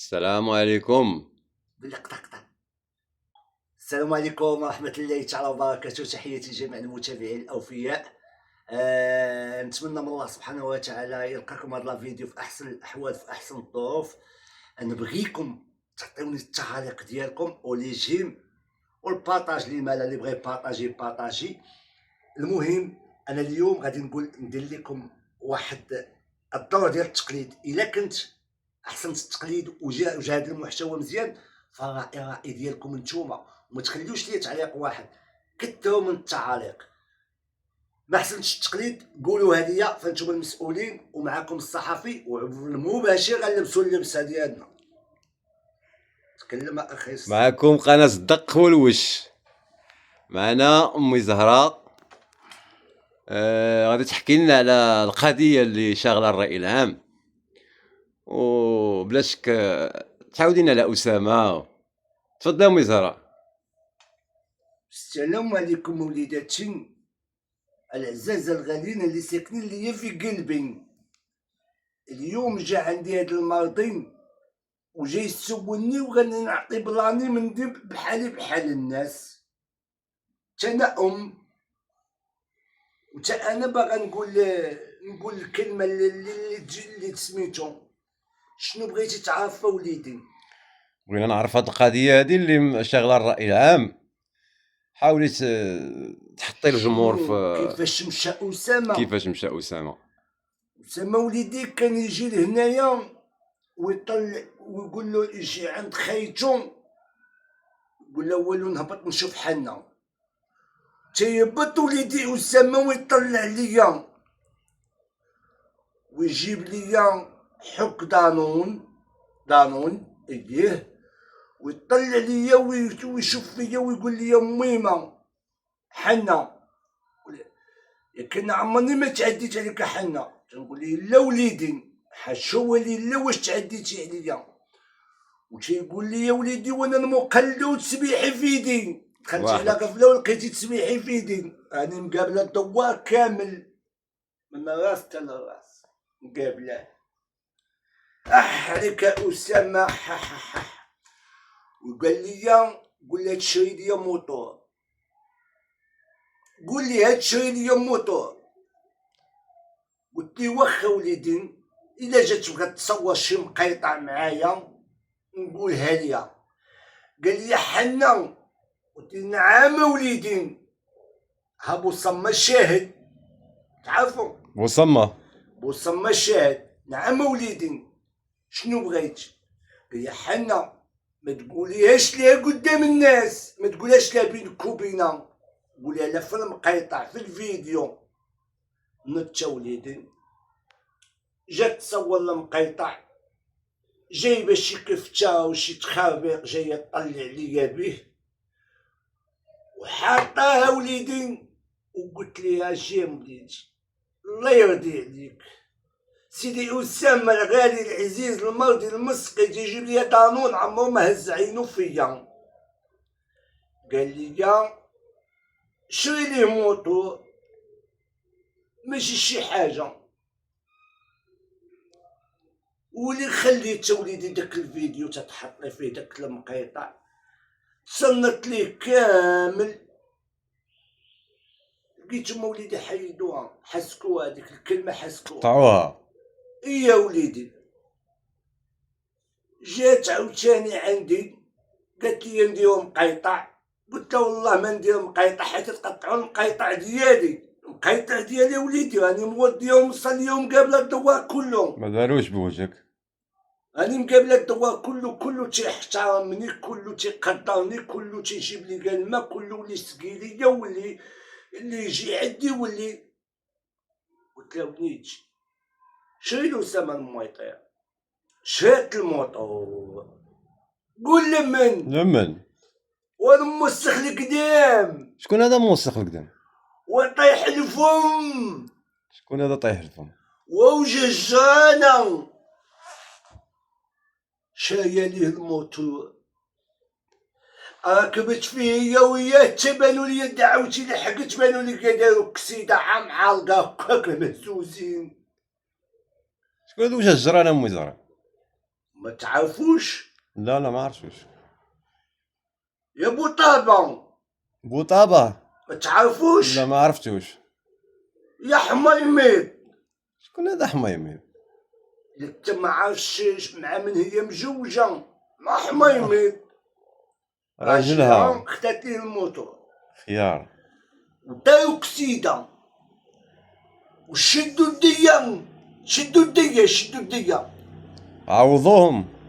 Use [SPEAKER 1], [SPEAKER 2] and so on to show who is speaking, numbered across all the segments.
[SPEAKER 1] السلام عليكم.
[SPEAKER 2] بالقطقطة. السلام عليكم ورحمة الله تعالى وبركاته. تحياتي لجميع المتابعين الأوفياء. نتمنى من الله سبحانه وتعالى يلقاكم هذا الفيديو في أحسن الأحوال، في أحسن الظروف. نبغيكم تعطيوني التعاليق ديالكم ولي جيم والبارطاج اللي بغى يبارطاجي بارطاجي. المهم أنا اليوم غادي ندير لكم واحد الدور ديال التقليد. إلا كنت احسنت التقليد وجا هذا المحتوى مزيان، فالرأي ديالكم نتوما، وما تخليوش لي تعليق واحد، كثروا من التعاليق. ما احسنتش التقليد قولوا هديه، فانتم المسؤولين ومعكم الصحفي، والمباشر غنلبسوا اللبسه ديالنا. تكلم اخي.
[SPEAKER 1] معكم قناة الدق والوش. معنا أمي زهراء. غادي تحكي لنا على القضية اللي شاغلة الرأي العام، وبلا شك تعاودينا على أسامة. تفضل أمي زهراء.
[SPEAKER 2] السلام عليكم وليداتي الأعزاز الغالين اللي ساكنين ليا في قلبي. اليوم جا عندي هاد المرضين وجاي يسولني وغادي نعطي بلاني من ديب بحالي بحال الناس. انا وتا انا باغا نقول الكلمه اللي سميتو. شنو بغيتي تعرف وليدي؟
[SPEAKER 1] بغينا نعرف هاد القضية هادي اللي شاغلة الرأي العام. حاولي تحطي الجمهور في
[SPEAKER 2] كيفاش مشى أسامة.
[SPEAKER 1] كيفاش مشى أسامة
[SPEAKER 2] وليدي كان يجي لهنايا ويطلع ويقول له يجي عند خيتو، يقول له والو نهبط نشوف حنا. تيهبط وليدي أسامة ويطلع ليا ويجيب ليا حك دانون اييه، ويطلع ليا ويشوف فيا ويقول لي ميمة حنا. لكن عمرني ما تعديت عليك حنا. تنقول ليه لا وليدي، حاشا ولي لا، واش تعديتي عليا؟ وتيقول لي يا وليدي وانا المقلد وتسبيحي في يدي. دخلتي على غفله ولقيتي تسبيحي في يدي. راني مقابله الدوار كامل من راس حتى لراس مقابله. عليك أسامة. وقال لي قول لها تشري لي موطور، قول لي هاد تشري لي موطور. قلت لي واخا وليدي، الا جات بغات تصور شي مقيطع معايا نقولها ليا. قال لي حنا. قلت لي نعم وليدي. ها بوصمة شاهد، تعرفوا بوصمة شاهد. نعم وليدي شنو بغيت؟ قال لي حنا ما تقوليهاش ليها قدام الناس، ما تقولهاش ليها بينك وبينها، قولها لها في المقيطع في الفيديو. نتا وليدي جات تصور المقيطع، جايبه شي كفتة وشي تخابيق جايه تطلع ليا به وحاطاها وليدي. وقلت ليها جيم وليدي الله يرضي عليك سيدي أسامة الغالي العزيز المرضي المسقي تيجيب ليا دانون عمرو ما هز عينو فيا. قال لي شري ليه موطور ماشي شي حاجة. ولي خليت وليدي داك الفيديو تتحط لي فيه داك المقيطع، صنت ليه كامل. لقيتهم وليدي حيدوها، حسكوها هذيك الكلمة، حسكوها
[SPEAKER 1] قطعوها.
[SPEAKER 2] يا وليدي. جات عاوتاني عندي قالت لي نديرو مقيطع. قلت لها والله ما ندير مقيطع حتى تقطعوا المقيطع ديالي. المقيطع ديالي وليدي راني موديهم مصليهم قابله الدوار كله.
[SPEAKER 1] ما داروش بوجهك.
[SPEAKER 2] راني مقابله الدوار كله تيحترمني، كله تيقدرني، كله تيجيب لي الماء، كله اللي يسقي ليا واللي يجي عندي واللي. قلت له وليدي شري له أسامة المويطير. شريت الموطور. قول لمن وانا موسخ القدام.
[SPEAKER 1] شكون هذا موسخ القدام؟
[SPEAKER 2] وطيح الفم.
[SPEAKER 1] شكون هذا طايح الفم؟
[SPEAKER 2] ووججانا شايا ليه الموتور. ركبت فيه هي وياه تبانو لي دعوتي لحقت بانو لي كدارو كسيده عام عالقه هكاك مهزوزين.
[SPEAKER 1] شكون هذا وجه الجرانة أمي زهراء؟
[SPEAKER 2] ما تعرفوش
[SPEAKER 1] لا لا ما عرفتوش.
[SPEAKER 2] يا بوطابة؟
[SPEAKER 1] بوطابة.
[SPEAKER 2] ما تعرفوش
[SPEAKER 1] لا ما عرفتوش.
[SPEAKER 2] يا حميميد؟
[SPEAKER 1] شكون هذا حميمي؟
[SPEAKER 2] انت ما عارفش مع من هي مزوجة مع حميميد؟
[SPEAKER 1] راجلها
[SPEAKER 2] خدات ليه الموتور
[SPEAKER 1] خيار.
[SPEAKER 2] وداو كسيدة وشدوا الدية، شدوا الدية
[SPEAKER 1] عوضوهم.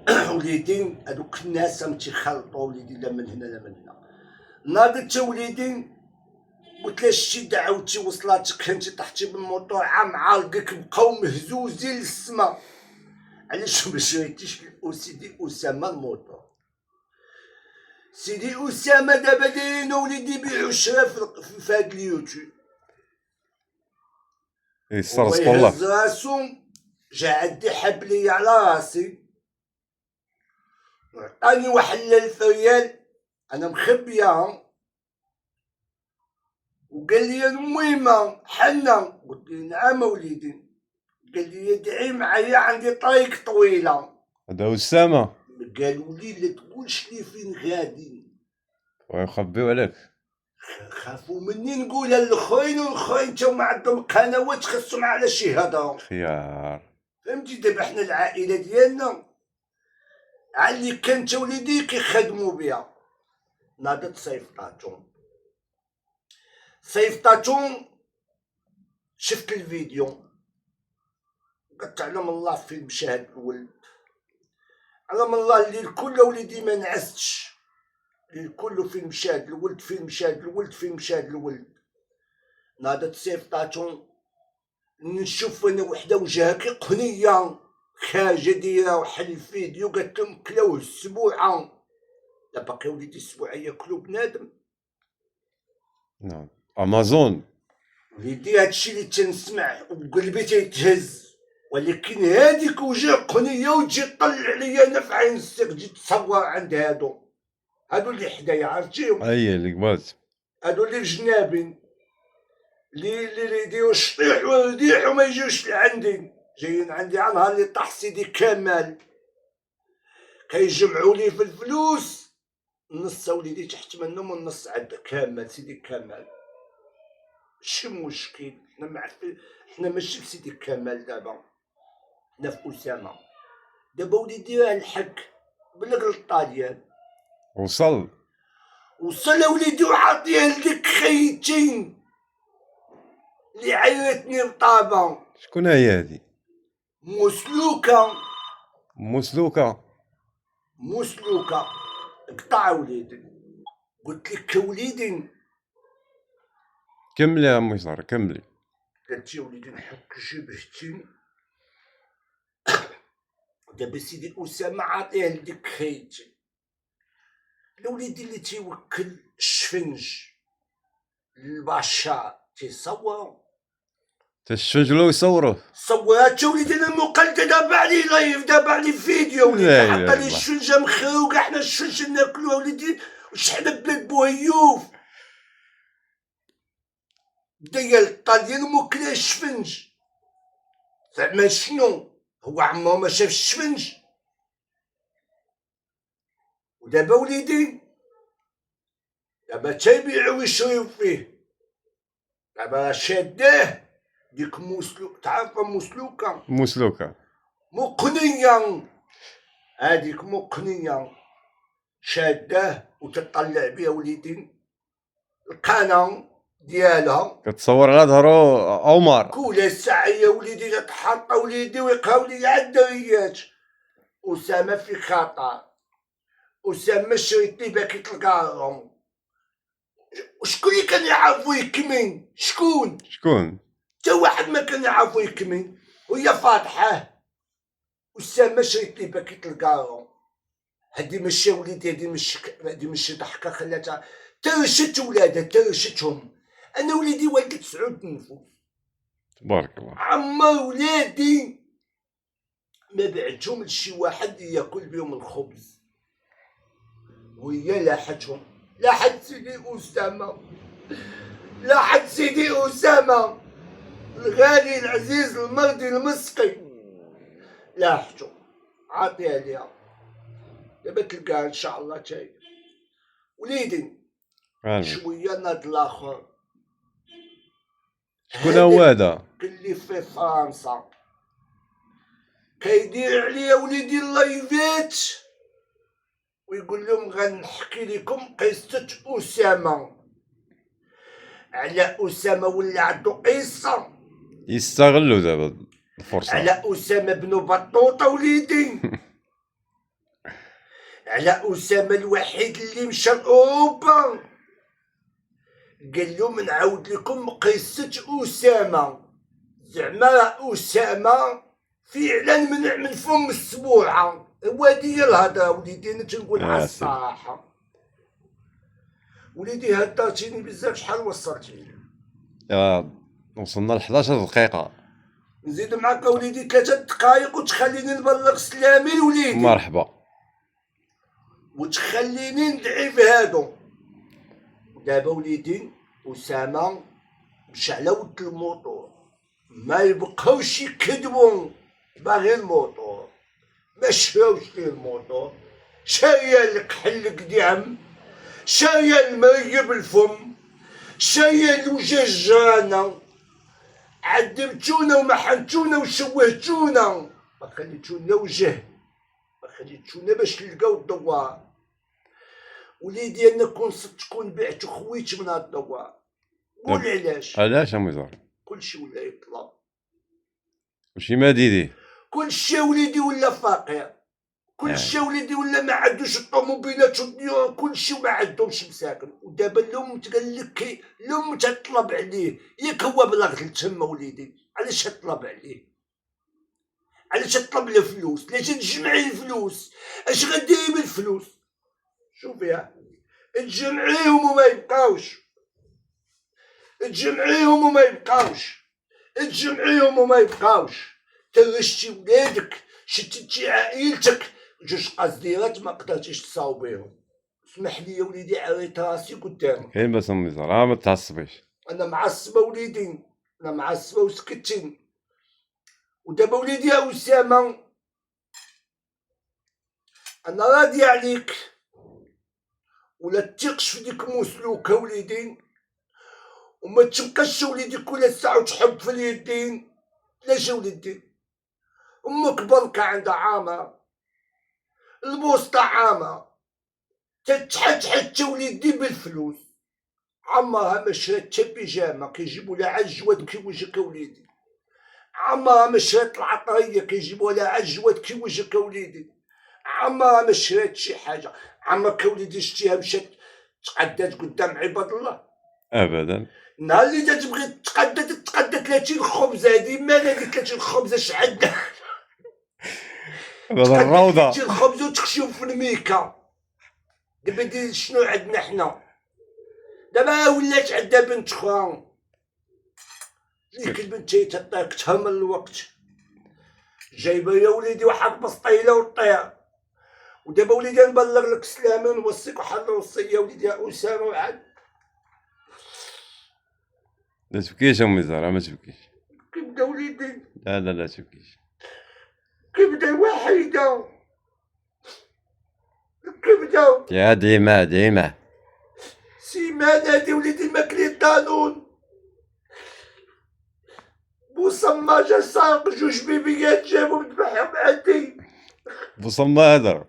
[SPEAKER 2] وليدين هذوك الناس راهم تيخلطوا وليدي، لا من هنا لا من هنا. ناضت وليدي قلت لها شتي دعوتي وصلاتك انت طحتي بالموتور عام عالقك بقاو مهزوزين للسما. علاش ما شريتيش لسيدي اسامه الموتور؟ سيدي اسامه دابا دايرين وليدي يبيعوا الشرا في هاد اليوتيوب.
[SPEAKER 1] يسترزق الله.
[SPEAKER 2] يهز راسو جا عندي حب لي على راسي وعطاني واحد 1000 ريال انا مخبيها، وقال لي المهمة حنا. قلت له نعم وليدي. قال لي ادعي معايا عندي طريق طويلة.
[SPEAKER 1] هذا أسامة.
[SPEAKER 2] قالوا لي لا تقولش لي فين غادي
[SPEAKER 1] ويخبيو عليك.
[SPEAKER 2] خافوا مني نقولها للخوين، والخوين تاهما عندهم قنوات خاصهم على شي هضروا.
[SPEAKER 1] خيار.
[SPEAKER 2] فهمتي؟ دابا حنا العائلة ديالنا علي كانت وليدي كيخدموا بها. ناضت صيفطاتهم شفت الفيديو قلت علم الله فين مشى هاد الولد، علم الله الليل كله وليدي ما نعستش، الليل كله فين مشى هاد الولد، فين مشى هاد الولد، فين مشى هاد الولد. ناضت صيفطاتهم نشوف انا وحده وجهها كي قنيه خارجه دايره واحد الفيديو قالت لهم كلاوه السبوعه. لا باقي وليدي السبوعه ياكلو بنادم.
[SPEAKER 1] نعم امازون.
[SPEAKER 2] وليدي هادشي اللي تنسمع وقلبي تيتهز، ولكن هاديك وجه قنيه وتجي تطلع ليا انا في عين السيق، تجي تصور عند هادو اللي حدايا عرفتيهم؟
[SPEAKER 1] اي اللي قبالت.
[SPEAKER 2] هادو اللي بجنابي اللي يديرو الشطيح والرديح وما يجيوش لعندي، جايين عندي على نهار اللي طاح سيدي كمال كيجمعوا لي في الفلوس النص وليدي تحت منهم والنص عند كمال سيدي كمال. ماشي مشكل، حنا ماشي في سيدي كمال دابا، حنا في اسامه. دابا وليدي راه الحق بلغ للطاليان
[SPEAKER 1] وصل
[SPEAKER 2] وليدي وعاطيه لديك خيتين اللي عيرتني بطابه.
[SPEAKER 1] شكون هي هادي؟
[SPEAKER 2] مسلوكه قطع وليدي. قلت لك وليدي
[SPEAKER 1] كملي يا امي ساره كملي.
[SPEAKER 2] قالت لي وليدي نحك جبهتي دابا سيدي اسامه عاطيه لديك خيتي. الوليدي اللي تيوكل الشفنج للبشار تيصورو
[SPEAKER 1] تشنجلو يصوروه.
[SPEAKER 2] صورات وليدي انا مقلده دابا علي لايف، دابا علي فيديو وليدي حط لي الشفنجه مخروقه، حنا الشفنجه ناكلوها وليدي وشحنا بلاد بوهيوف ديال الطاليان موكله الشفنج. زعما شنو هو عمو ما شاف الشفنج؟ ودابا وليدي دابا تيبيعو ويشريو فيه، دابا شاداه ديك تعرف مسلوكه مقنيه، هاديك مقنيه شاداه وتطلع بها وليدي القناه ديالها
[SPEAKER 1] كتصور على ظهرو عمر
[SPEAKER 2] كل الساعه يا وليدي تتحط وليدي ويبقاو لي على الدريات. اسامه في خطر، اسامه شريت لي باكي تلقاهم. شكون اللي كان يعرفو يكمن؟ شكون؟ تا واحد ما كان يعرفو يكمن، وهي فاتحه. اسامه شريت لي باكي تلقاهم. هادي ماشي وليدي، هادي ماشي ضحكه خلاتها ترشت ولادها ترشتهم. انا وليدي والد 9 نفوس
[SPEAKER 1] تبارك الله.
[SPEAKER 2] عمر ولادي ما بعتهم لشي واحد ياكل بهم الخبز، وهي لاحتهم. لاحت سيدي اسامه الغالي العزيز المرضي المسقي، لاحتو عاطيها ليها دابا تلقاها ان شاء الله تاهي. وليدي شويه ناض الاخر
[SPEAKER 1] شكون هو هذا؟
[SPEAKER 2] اللي في فرنسا كيدير عليا وليدي اللايفات ويقول لهم غنحكي لكم قصة أسامة، على أسامة ولا عندو قصة،
[SPEAKER 1] يستغلوا دابا الفرصة
[SPEAKER 2] على أسامة بن بطوطة وليدي على أسامة الوحيد اللي مشى لأوروبا. قال لهم نعاود لكم قصة أسامة، زعما أسامة فعلا من فم السبوعة. وهادي هي الهضرة وليدي، أنا تنقول على الصراحة وليدي هدرتيني بزاف. شحال وصلتيني؟
[SPEAKER 1] وصلنا ل 11 دقيقة.
[SPEAKER 2] نزيد معاك وليدي 3 دقايق وتخليني نبلغ سلامي لوليدي.
[SPEAKER 1] مرحبا.
[SPEAKER 2] وتخليني ندعي في هادو. دابا وليدي أسامة مشى على ود الموطور، ما يبقاوش يكذبوا، باغي الموطور ما شراوش ليه الموطور، شايا الكحل قدام، شايا الماء بالفم، شايا الوجه الجرانا، عدمتونا وما حنتونا وشوهتونا، ما خليتونا وجه، ما خليتونا باش نلقاو الدوار. وليدي انا كون صدت كون بعت خويت من هاد الدوار. قول
[SPEAKER 1] علاش امزار؟
[SPEAKER 2] كلشي ولا يطلب،
[SPEAKER 1] كلشي مديدي،
[SPEAKER 2] كلشي وليدي ولا فقير، كلشي وليدي ولا ما عندوش الطوموبيلات والديور، كلشي وما عندهمش مساكن. ودابا الام تقال لك الام تطلب عليه، ياك هو بلغ لتما وليدي، علاش تطلب عليه؟ علاش تطلب له فلوس؟ علاش تجمعي الفلوس؟ اش غديري بالفلوس؟ شوفيها تجمعيهم وما يبقاوش، تجمعيهم وما يبقاوش، تجمعيهم وما يبقاوش، ترشتي ولادك، شتتي عائلتك، جوج قصديرات ما قدرتيش تصاوبيهم. اسمح لي يا وليدي عريت راسي قدامك.
[SPEAKER 1] كاين باس امزار، ما تعصبيش.
[SPEAKER 2] انا معصبه وليدي، انا معصبه وسكتين. ودابا وليدي يا أسامة انا راضي عليك، ولا تثقش في ديك مسلوكه وليدي، وما تبقاش وليدي كل ساعه تحب في اليدين. لاش وليدي؟ امك بركه عندها عامه، البوسطه عامه، تتحت حتى وليدي بالفلوس، عمرها ما شرات حتى بيجامه كيجيبوا لها عجوات كي وجهك وليدي، عمرها ما شرات العطريه كيجيبوا لها عجوات كي وجهك وليدي، عمرها ما شرات شي حاجه. عمرك وليدي شتيها مشات تقدات قدام عباد الله؟
[SPEAKER 1] ابدا.
[SPEAKER 2] نهار اللي تبغي تقدى 30 خبزه، هادي مال هادي 30 خبزه اش عندها؟
[SPEAKER 1] هذا الروضه
[SPEAKER 2] 30 خبزه وتخشيهم في الميكا. دابا دير شنو عندنا حنا؟ دابا ولات عندها بنت اخرى، ديك البنت تطيقتها من الوقت، جايبه يا وليدي واحد بسطيله وطير. ودابا وليدي نبلغ لك سلامي ونوصيك واحد الوصيه يا وليدي يا اسامه. وعاد
[SPEAKER 1] لا تبكيش امزار، ما تبكيش.
[SPEAKER 2] كيبدا وليدي،
[SPEAKER 1] لا لا لا تبكيش.
[SPEAKER 2] كيبدا الوحيده، كيبدا
[SPEAKER 1] يا ديما ديما
[SPEAKER 2] سيمان هادي وليدي ماكلي الدانون، بوصما جا سارق جوج بيبيات جابهم ذبحهم عندي.
[SPEAKER 1] بصما هدر.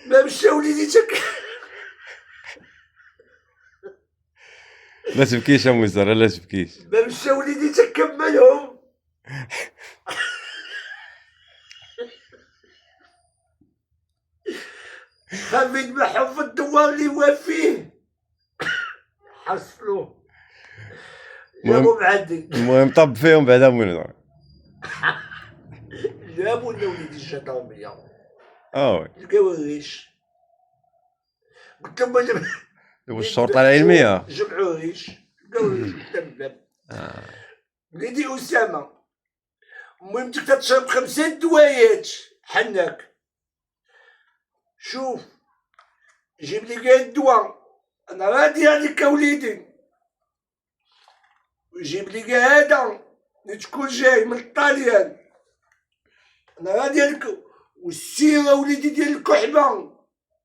[SPEAKER 2] ما مشى وليدي
[SPEAKER 1] لا تبكيش امزار، لا تبكيش.
[SPEAKER 2] ما مشى وليدي تكملهم. خاف يذبحهم في الدوار اللي هو فيه، حصلوه جابهم عندي.
[SPEAKER 1] المهم طب فيهم بعدا امزار.
[SPEAKER 2] جابوا لنا وليدي الجدرمية،
[SPEAKER 1] وي
[SPEAKER 2] لقاو الريش، قلت لهم
[SPEAKER 1] والشرطه العلميه
[SPEAKER 2] جمعوا الريش، لقاو الريش قدام الباب. وليدي أسامة المهم تقدر تشرب 5 دوايات حناك. شوف جيب لي كاع الدواء، انا راضي عليك وليدي، وجيب لي كاع هذا تكون جاي من الطاليان، انا غادي عليك والسيره وليدي ديال الكحبه،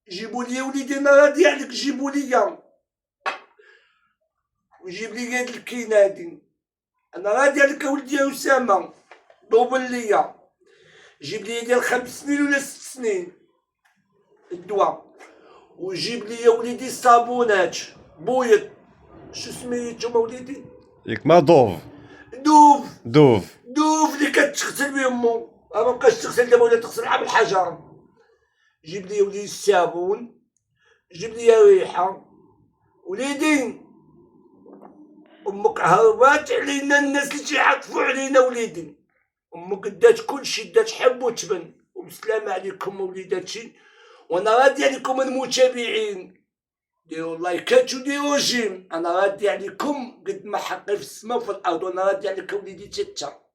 [SPEAKER 2] جيبوا لي وليدي انا غادي عليك، جيبوا لي وجيب لي هاد الكينادي، انا غادي عليك ولدي يا اسامه، دوبل ليا، جيب لي ديال 5 سنين ولا 6 سنين الدواء، وجيب لي يا وليدي صابونات بويض، شو سميتهم وليدي؟
[SPEAKER 1] ياك ما دوف
[SPEAKER 2] دوف
[SPEAKER 1] دوف
[SPEAKER 2] دوف اللي كتغسل بهم، ما بقاش تغسل دابا ولا تغسل مع بالحجر. جيب لي وليدي الصابون، جيب لي ريحه وليدي، امك هربات علينا الناس اللي تيعطفوا علينا وليدي، امك دات كلشي، دات حب وتبن، وبسلامة عليكم وليداتي، وانا غادي عليكم المتابعين، ديروا لايكات وديروا جيم، انا غادي عليكم قد ما حقي في السماء وفي الارض، وانا غادي عليك وليدي تتا.